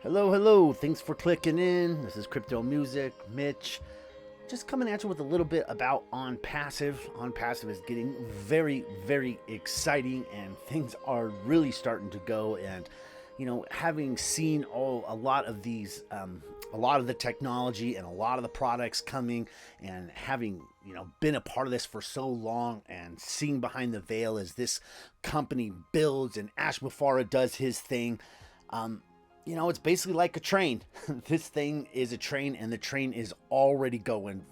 Hello, hello. Thanks for clicking in. This is Crypto Music, Mitch. Just coming at you with a little bit about OnPassive. OnPassive is getting very, very exciting, and things are really starting to go. And having seen a lot of these, a lot of the technology and a lot of the products coming, and having been a part of this for so long, and seeing behind the veil as this company builds and Ash Mufara does his thing. It's basically like a train. This thing is a train, and the train is already going.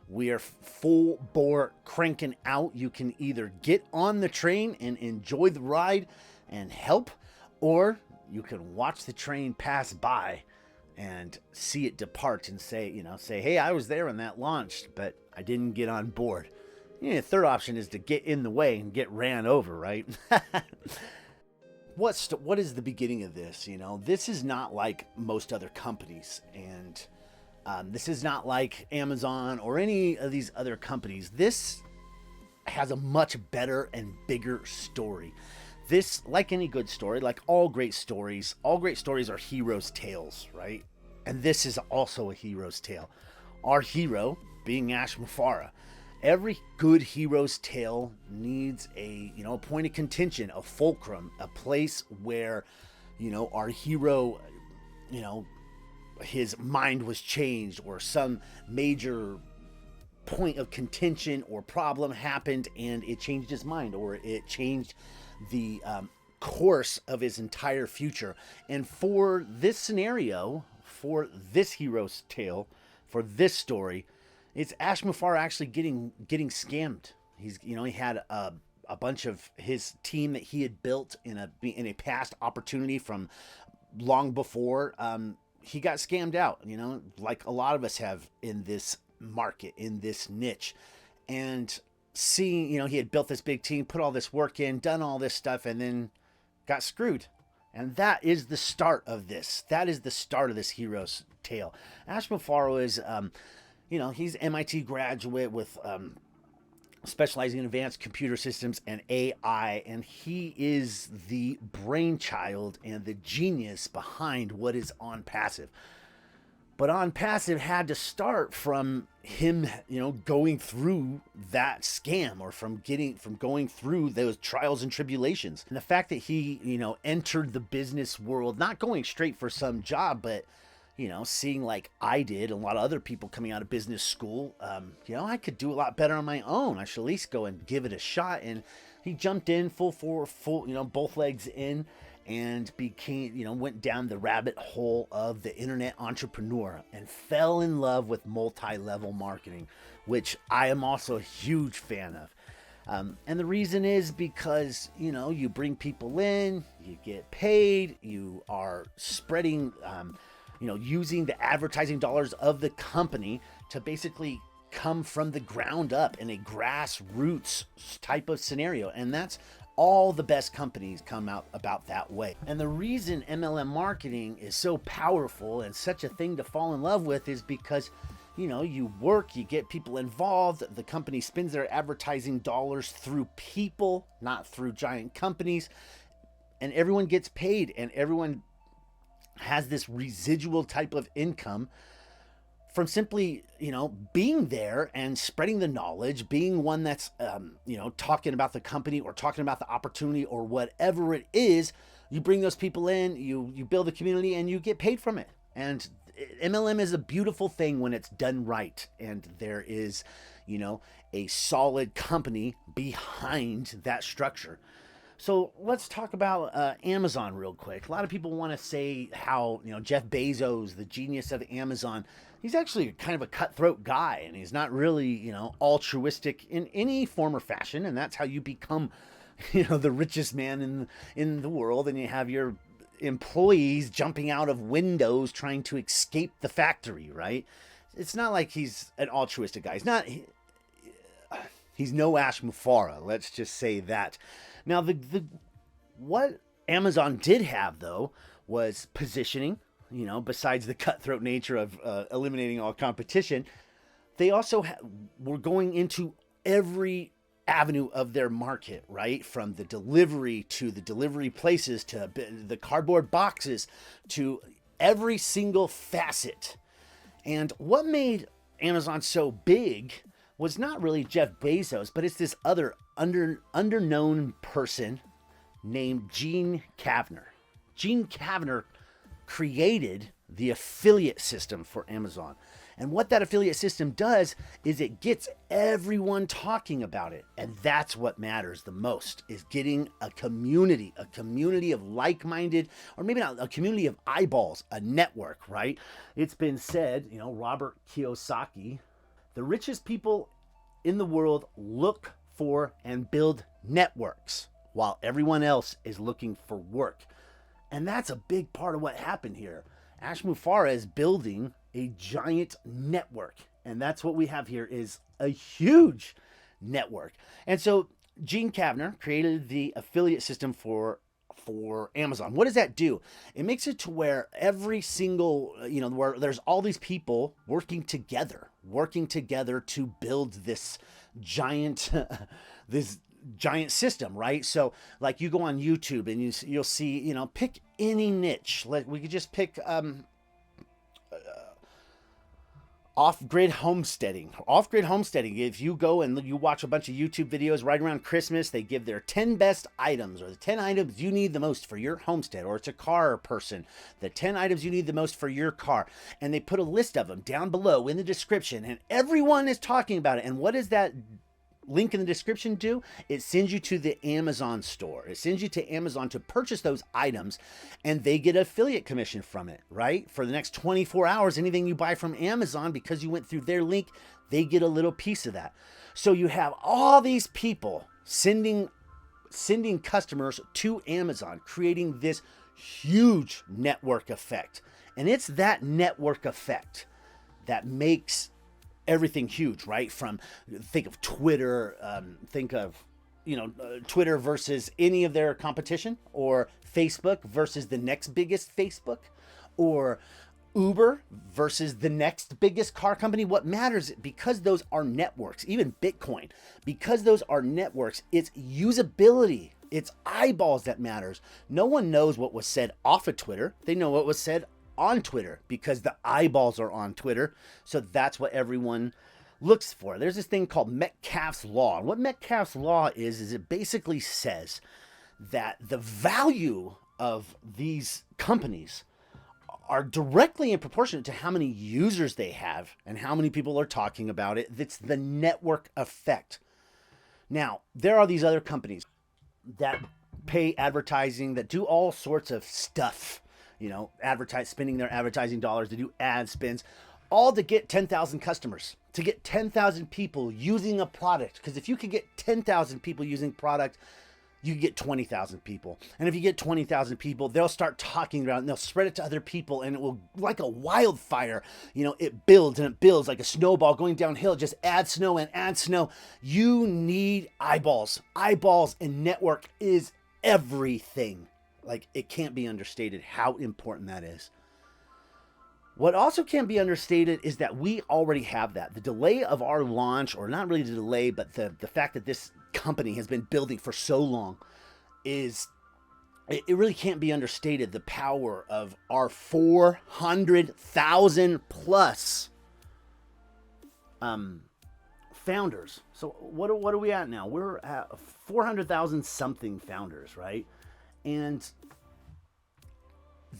We are full bore cranking out. You can either get on the train and enjoy the ride and help, or you can watch the train pass by and see it depart and say, hey, I was there when that launched, but I didn't get on board. The third option is to get in the way and get ran over, right? What is the beginning of this? This is not like most other companies, and this is not like Amazon or any of these other companies. This has a much better and bigger story. This, like any good story, like all great stories are heroes' tales, right? And this is also a hero's tale. Our hero being Ash Mufara. Every good hero's tale needs a point of contention, a fulcrum, a place where our hero, his mind was changed, or some major point of contention or problem happened and it changed his mind, or it changed the course of his entire future. And for this scenario, for this hero's tale, for this story, it's Ash Mufara actually getting scammed. He had a bunch of his team that he had built in a past opportunity from long before. He got scammed out, like a lot of us have in this market, in this niche. And seeing, he had built this big team, put all this work in, done all this stuff, and then got screwed. And that is the start of this. That is the start of this hero's tale. Ash Mufara is... he's MIT graduate with specializing in advanced computer systems and AI, and he is the brainchild and the genius behind what is OnPassive. But OnPassive had to start from him, going through that scam, or from going through those trials and tribulations. And the fact that he, entered the business world, not going straight for some job, but seeing like I did, a lot of other people coming out of business school, I could do a lot better on my own. I should at least go and give it a shot. And he jumped in full, both legs in, and became, went down the rabbit hole of the internet entrepreneur and fell in love with multi-level marketing, which I am also a huge fan of. And the reason is because, you bring people in, you get paid, you are spreading, using the advertising dollars of the company to basically come from the ground up in a grassroots type of scenario. And that's all the best companies come out about that way. And the reason MLM marketing is so powerful and such a thing to fall in love with is because, you work, you get people involved, the company spends their advertising dollars through people, not through giant companies, and everyone gets paid, and everyone has this residual type of income from simply, being there and spreading the knowledge, being one that's, talking about the company or talking about the opportunity or whatever it is. You bring those people in, you build a community, and you get paid from it. And MLM is a beautiful thing when it's done right, and there is, a solid company behind that structure. So let's talk about Amazon real quick. A lot of people want to say how, Jeff Bezos, the genius of Amazon, he's actually kind of a cutthroat guy, and he's not really, altruistic in any form or fashion. And that's how you become, the richest man in the world. And you have your employees jumping out of windows trying to escape the factory, right? It's not like he's an altruistic guy. He's no Ash Mufara. Let's just say that. Now, what Amazon did have, though, was positioning. Besides the cutthroat nature of eliminating all competition, they also were going into every avenue of their market, right? From the delivery to the delivery places to the cardboard boxes to every single facet. And what made Amazon so big was not really Jeff Bezos, but it's this other underknown person named Gene Kavner. Gene Kavner created the affiliate system for Amazon. And what that affiliate system does is it gets everyone talking about it. And that's what matters the most, is getting a community of like-minded, or maybe not a community of eyeballs, a network, right? It's been said, Robert Kiyosaki, the richest people in the world look for and build networks while everyone else is looking for work. And that's a big part of what happened here. Ash Mufareh is building a giant network. And that's what we have here, is a huge network. And so Gene Kavner created the affiliate system for Amazon. What does that do? It makes it to where every single, where there's all these people working together to build this giant, system, right? So like you go on YouTube and you'll see, pick any niche. We could just pick off-grid homesteading. Off-grid homesteading, if you go and you watch a bunch of YouTube videos right around Christmas, they give their 10 best items, or the 10 items you need the most for your homestead, or it's a car person, the 10 items you need the most for your car. And they put a list of them down below in the description, and everyone is talking about it. And what does that link in the description do? It sends you to the Amazon store. It sends you to Amazon to purchase those items, and they get affiliate commission from it, right? For the next 24 hours, anything you buy from Amazon, because you went through their link, they get a little piece of that. So you have all these people sending customers to Amazon, creating this huge network effect. And it's that network effect that makes everything huge, right? Think of Twitter, Twitter versus any of their competition, or Facebook versus the next biggest Facebook, or Uber versus the next biggest car company. What matters, because those are networks, even Bitcoin, because those are networks, it's usability, it's eyeballs that matters. No one knows what was said off of Twitter. They know what was said on Twitter, because the eyeballs are on Twitter. So that's what everyone looks for. There's this thing called Metcalfe's Law. And what Metcalfe's Law is it basically says that the value of these companies are directly in proportion to how many users they have and how many people are talking about it. That's the network effect. Now, there are these other companies that pay advertising, that do all sorts of stuff, spending their advertising dollars to do ad spends, all to get 10,000 customers, to get 10,000 people using a product. Because if you could get 10,000 people using product, you get 20,000 people. And if you get 20,000 people, they'll start talking about it, and they'll spread it to other people, and it will, like a wildfire, it builds and it builds like a snowball going downhill. Just add snow and add snow. You need eyeballs. Eyeballs and network is everything. Like, it can't be understated how important that is. What also can't be understated is that we already have that. The delay of our launch, or not really the delay, but the fact that this company has been building for so long, it really can't be understated, the power of our 400,000 plus founders. So what are we at now? We're at 400,000 something founders, right? And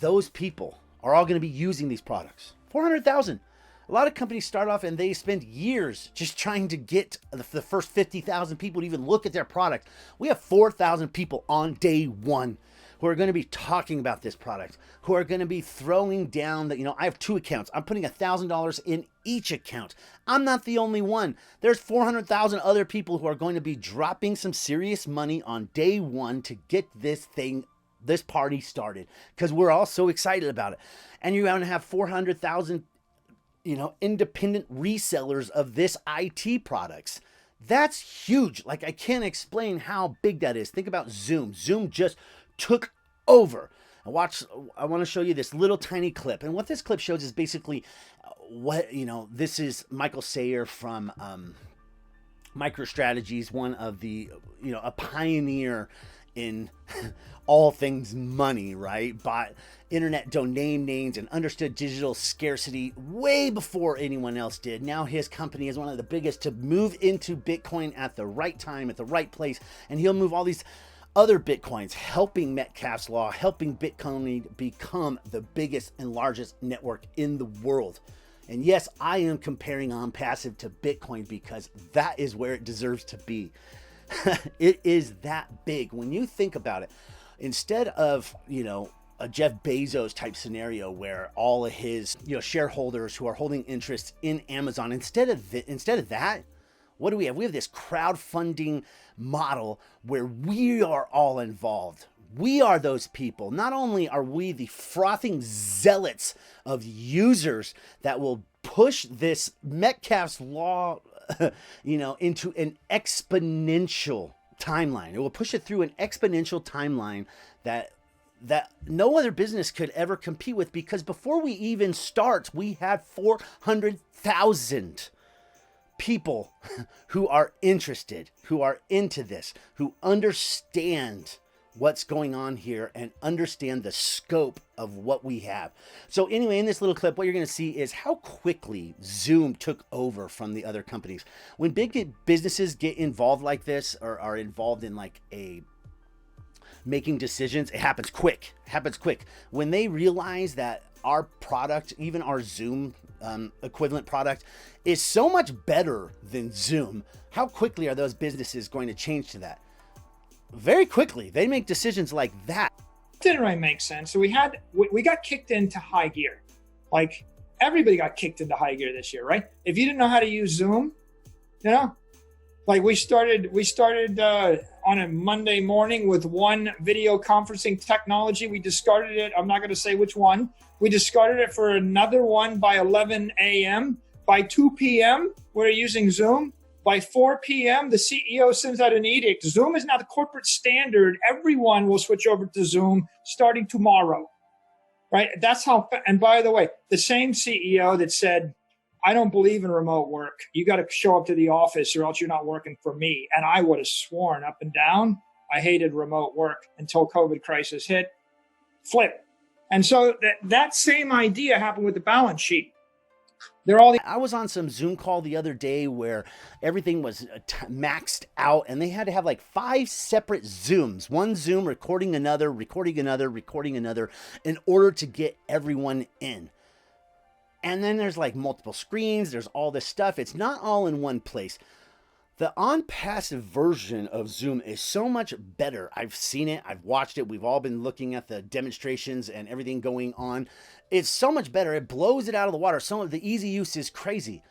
those people are all going to be using these products. 400,000. A lot of companies start off and they spend years just trying to get the first 50,000 people to even look at their product. We have 4,000 people on day one who are going to be talking about this product, who are going to be throwing down I have 2 accounts. I'm putting $1,000 in each account. I'm not the only one. There's 400,000 other people who are going to be dropping some serious money on day one to get this party started, because we're all so excited about it. And you're going to have 400,000, independent resellers of this IT products. That's huge. Like, I can't explain how big that is. Think about Zoom. Zoom just took over. I want to show you this little tiny clip. And what this clip shows is basically this is Michael Sayer from MicroStrategy is one of the, a pioneer in all things money, right? Bought internet domain names and understood digital scarcity way before anyone else did. Now his company is one of the biggest to move into Bitcoin at the right time, at the right place, and he'll move all these other Bitcoins, helping Metcalfe's Law, helping Bitcoin become the biggest and largest network in the world. And yes, I am comparing OnPassive to Bitcoin because that is where it deserves to be. It is that big. When you think about it, instead of, a Jeff Bezos type scenario where all of his, shareholders who are holding interest in Amazon, instead of that, what do we have? We have this crowdfunding model where we are all involved. We are those people. Not only are we the frothing zealots of users that will push this Metcalfe's Law, into an exponential timeline. It will push it through an exponential timeline that no other business could ever compete with, because before we even start, we have 400,000 people who are interested, who are into this, who understand what's going on here and understand the scope of what we have. So anyway, in this little clip, what you're going to see is how quickly Zoom took over from the other companies. When big businesses get involved like this, or are involved in like a making decisions, it happens quick. When they realize that our product, even our Zoom equivalent product, is so much better than Zoom, how quickly are those businesses going to change to that? Very quickly. They make decisions like that. Didn't really make sense. So we got kicked into high gear. Like everybody got kicked into high gear this year, right? If you didn't know how to use Zoom, like we started on a Monday morning with one video conferencing technology. We discarded it. I'm not going to say which one. We discarded it for another one by 11 a.m. By 2 p.m., we're using Zoom. By 4 p.m., the CEO sends out an edict. Zoom is now the corporate standard. Everyone will switch over to Zoom starting tomorrow, right? That's how, and by the way, the same CEO that said, I don't believe in remote work. You got to show up to the office or else you're not working for me. And I would have sworn up and down, I hated remote work until COVID crisis hit. Flip. And so that same idea happened with the balance sheet. I was on some Zoom call the other day where everything was maxed out, and they had to have like 5 separate Zooms, one Zoom recording another, in order to get everyone in. And then there's like multiple screens. There's all this stuff. It's not all in one place. The OnPassive version of Zoom is so much better. I've seen it. I've watched it. We've all been looking at the demonstrations and everything going on. It's so much better. It blows it out of the water. Some of the easy use is crazy.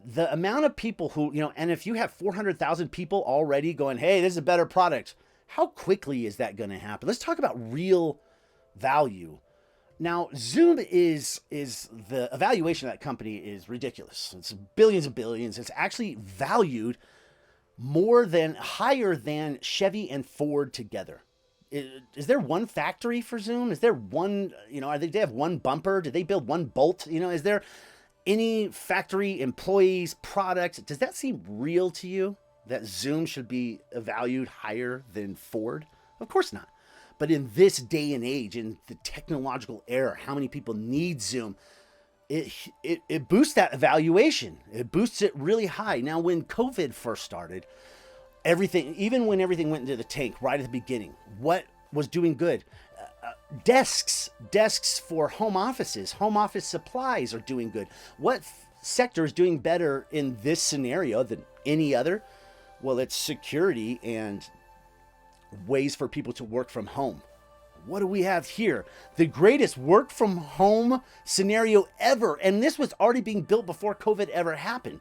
The amount of people who, and if you have 400,000 people already going, hey, this is a better product, how quickly is that going to happen? Let's talk about real value. Now, Zoom is the evaluation of that company is ridiculous. It's billions and billions. It's actually valued higher than Chevy and Ford together. Is there one factory for Zoom? Is there one, do they have one bumper? Do they build one bolt? Is there any factory, employees, products? Does that seem real to you that Zoom should be valued higher than Ford? Of course not. But in this day and age, in the technological era, how many people need Zoom? It boosts that evaluation. It boosts it really high. Now, when COVID first started, even when everything went into the tank right at the beginning, what was doing good? Desks for home offices, home office supplies are doing good. What sector is doing better in this scenario than any other? Well, it's security and ways for people to work from home. What do we have here? The greatest work from home scenario ever. And this was already being built before COVID ever happened.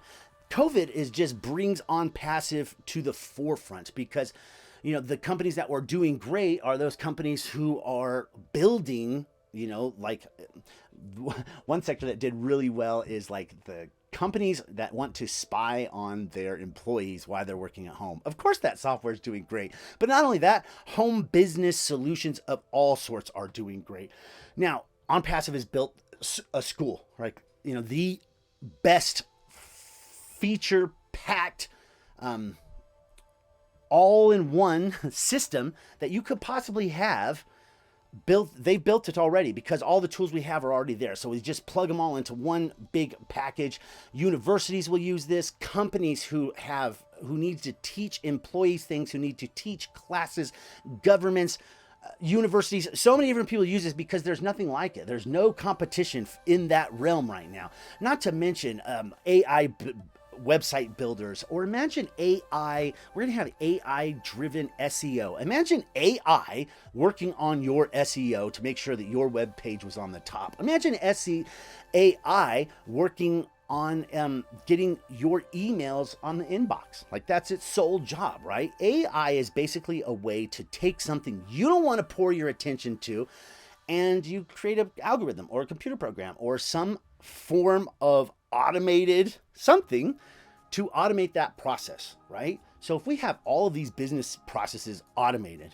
COVID just brings OnPassive to the forefront because, the companies that were doing great are those companies who are building, like one sector that did really well is like the companies that want to spy on their employees while they're working at home. Of course, that software is doing great. But not only that, home business solutions of all sorts are doing great. Now, OnPassive has built a school, right? The best feature-packed all-in-one system that you could possibly have built. They built it already because all the tools we have are already there. So we just plug them all into one big package. Universities will use this. Companies who need to teach employees things, who need to teach classes, governments, universities, so many different people use this because there's nothing like it. There's no competition in that realm right now. Not to mention AI website builders, or imagine AI. We're going to have AI driven SEO. Imagine AI working on your SEO to make sure that your web page was on the top. Imagine AI working on getting your emails on the inbox. Like, that's its sole job, right? AI is basically a way to take something you don't want to pour your attention to, and you create an algorithm or a computer program or some form of automated something to automate that process, right? So if we have all of these business processes automated,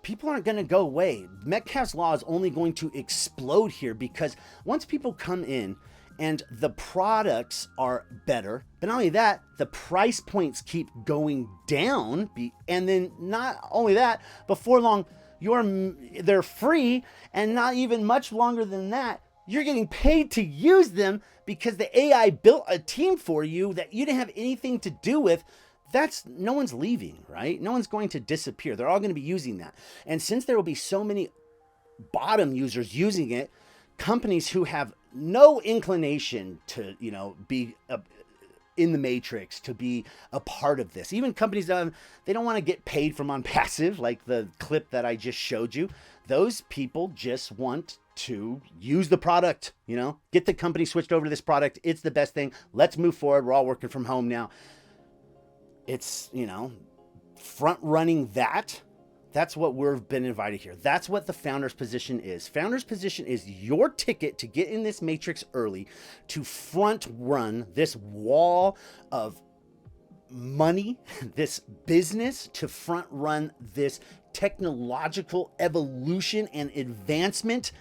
people aren't going to go away. Metcalfe's law is only going to explode here, because once people come in and the products are better, but not only that, the price points keep going down, and then not only that, before long, they're free, and not even much longer than that, you're getting paid to use them because the AI built a team for you that you didn't have anything to do with. No one's leaving, right? No one's going to disappear. They're all going to be using that. And since there will be so many bottom users using it, companies who have no inclination to, be in the matrix, to be a part of this, even companies that they don't want to get paid from OnPassive, like the clip that I just showed you, those people just want to use the product, get the company switched over to this product. It's the best thing. Let's move forward. We're all working from home now. It's, front running that. That's what we've been invited here. That's what the founder's position is. Founder's position is your ticket to get in this matrix early, to front run this wall of money, this business, to front run this technological evolution and advancement,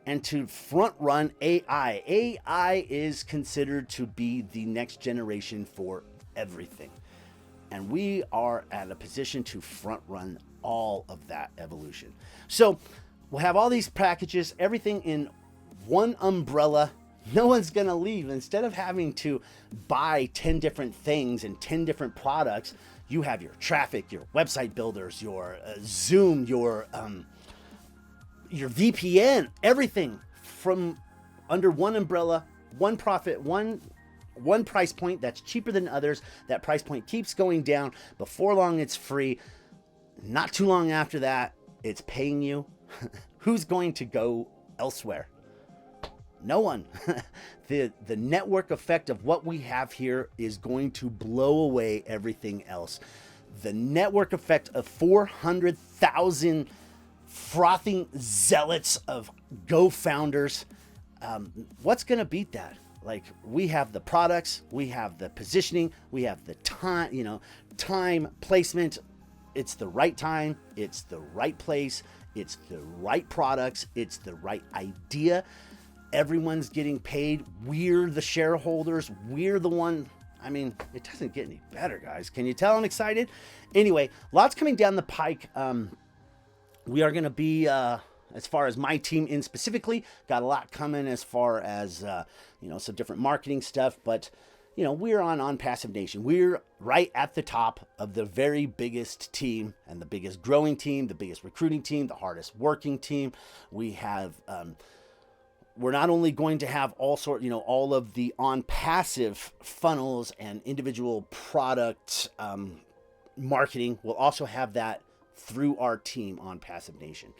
and to front run AI. AI is considered to be the next generation for everything. And we are at a position to front run all of that evolution. So we'll have all these packages, everything in one umbrella. No one's going to leave. Instead of having to buy 10 different things and 10 different products, you have your traffic, your website builders, your Zoom, your VPN, everything from under one umbrella, one profit, one price point that's cheaper than others. That price point keeps going down. Before long, it's free. Not too long after that, it's paying you. Who's going to go elsewhere? No one. The network effect of what we have here is going to blow away everything else. The network effect of 400,000 frothing zealots of GoFounders. What's going to beat that? Like, we have the products, we have the positioning, we have the time, time placement. It's the right time, it's the right place, it's the right products, it's the right idea. Everyone's getting paid. We're the shareholders. We're the one. I mean, it doesn't get any better, guys. Can you tell I'm excited? Anyway, lots coming down the pike. We are going to be, as far as my team in specifically, got a lot coming as far as, some different marketing stuff. But, we're on OnPassive Nation. We're right at the top of the very biggest team and the biggest growing team, the biggest recruiting team, the hardest working team. We have, we're not only going to have all of the OnPassive funnels and individual product marketing. We'll also have that through our team, OnPassive Nation.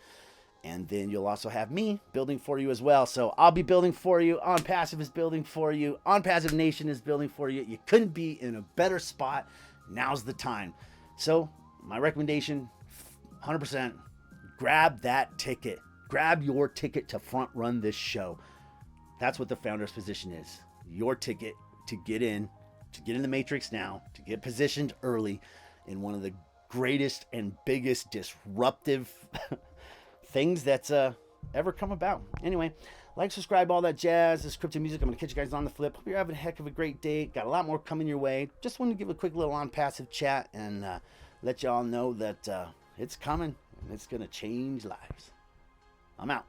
And then you'll also have me building for you as well. So I'll be building for you. OnPassive is building for you. OnPassive Nation is building for you. You couldn't be in a better spot. Now's the time. So my recommendation, 100%, grab that ticket. Grab your ticket to front run this show. That's what the founder's position is. Your ticket to get in the matrix now, to get positioned early in one of the greatest and biggest disruptive things that's ever come about. Anyway, like, subscribe, all that jazz. This crypto music. I'm going to catch you guys on the flip. Hope you're having a heck of a great day. Got a lot more coming your way. Just wanted to give a quick little OnPassive chat and let y'all know that it's coming and it's going to change lives. I'm out.